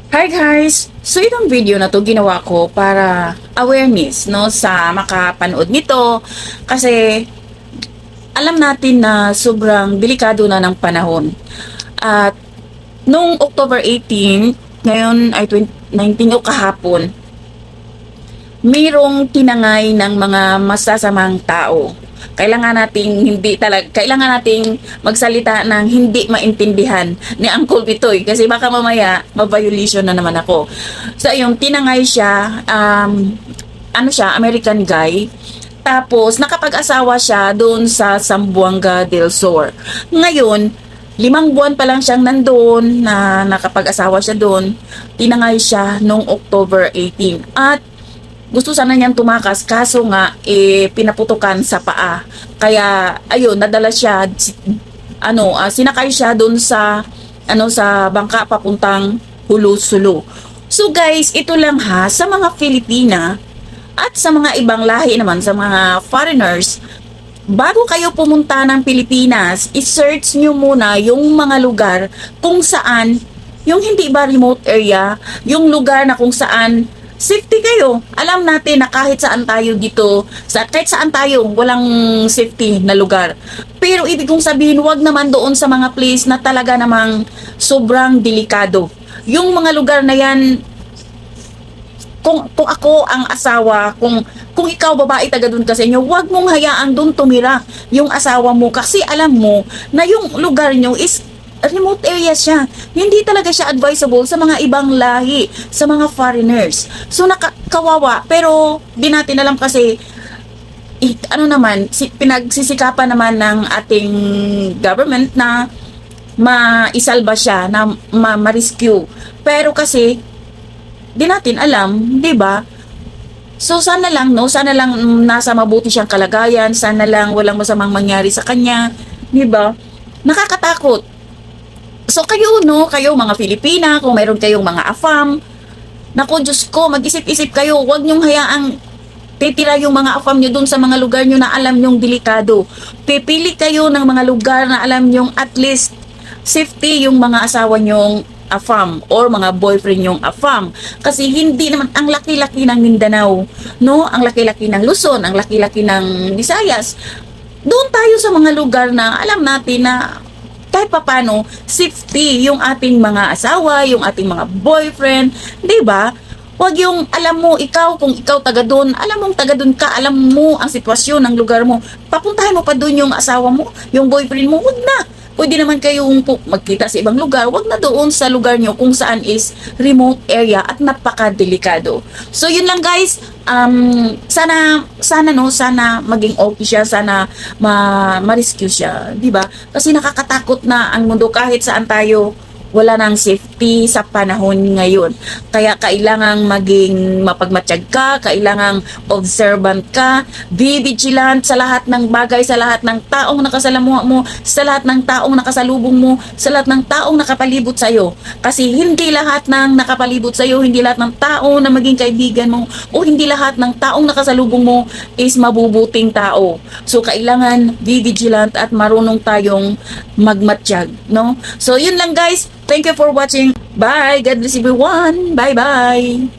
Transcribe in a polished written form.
Hi guys! So itong video na to ginawa ko para awareness no sa makapanood nito kasi alam natin na sobrang delikado na ng panahon. At nung October 18, ngayon ay 2019 o kahapon, mayroong tinangay ng mga masasamang tao. Kailangan nating magsalita ng hindi maintindihan ni Uncle Bitoy kasi baka mamaya ma-violation na naman ako. So yung tinangay siya, American guy. Tapos nakapag-asawa siya doon sa Zamboanga del Sur. Ngayon, 5 buwan pa lang siyang nandoon na nakapag-asawa siya doon. Tinangay siya noong October 18. At gusto sana niyang tumakas kaso nga pinaputukan sa paa. Kaya ayun, nadala siya sinakay siya doon sa sa bangka papuntang Hulu-Sulu. So guys, ito lang ha sa mga Filipina at sa mga ibang lahi naman, sa mga foreigners. Bago kayo pumunta ng Pilipinas, i-search nyo muna yung mga lugar kung saan, yung hindi ba remote area, yung lugar na kung saan safety kayo. Alam natin na kahit saan tayo dito, kahit saan tayo, walang safety na lugar. Pero ibig kong sabihin, wag naman doon sa mga place na talaga namang sobrang delikado. Yung mga lugar na yan, kung ako ang asawa, kung ikaw babae taga doon kasi inyo, wag mong hayaan doon tumira yung asawa mo kasi alam mo na yung lugar nyo is remote area siya. Hindi talaga siya advisable sa mga ibang lahi, sa mga foreigners. So nakakawawa, pero di natin alam kasi pinagsisikapan naman ng ating government na maisalba siya, na ma-rescue. Pero kasi di natin alam, 'di ba? So sana lang nasa mabuti siyang kalagayan, sana lang walang masamang mangyari sa kanya, 'di ba? Nakakatakot. So kayo mga Filipina, kung mayroon kayong mga AFAM, naku Diyos ko, mag-isip-isip kayo, huwag niyong hayaang titira yung mga AFAM niyo dun sa mga lugar niyo na alam niyong delikado. Pipili kayo ng mga lugar na alam niyong at least safety yung mga asawa niyong AFAM or mga boyfriend yung AFAM. Kasi hindi naman, ang laki-laki ng Mindanao, no? Ang laki-laki ng Luzon, ang laki-laki ng Visayas. Doon tayo sa mga lugar na alam natin na kahit papano safety yung ating mga asawa, yung ating mga boyfriend, 'di ba? Huwag yung alam mo kung ikaw taga doon, alam mong taga doon ka, alam mo ang sitwasyon ng lugar mo. Papuntahan mo pa doon yung asawa mo, yung boyfriend mo, huwag na. Pwede naman kayong magkita sa ibang lugar, wag na doon sa lugar nyo kung saan is remote area at napaka-delikado. So yun lang guys, sana maging okay siya, sana ma-rescue siya, di ba? Kasi nakakatakot na ang mundo kahit saan tayo, wala nang safety sa panahon ngayon. Kaya kailangang maging mapagmatsyag ka, kailangang observant ka, be vigilant sa lahat ng bagay, sa lahat ng taong nakasalamuha mo, sa lahat ng taong nakasalubong mo, sa lahat ng taong nakapalibot sa'yo. Kasi hindi lahat ng nakapalibot sa'yo, hindi lahat ng tao na maging kaibigan mo, o hindi lahat ng taong nakasalubong mo is mabubuting tao. So kailangan be vigilant at marunong tayong magmatsyag, no? So yun lang guys. Thank you for watching. Bye. God bless everyone. Bye-bye.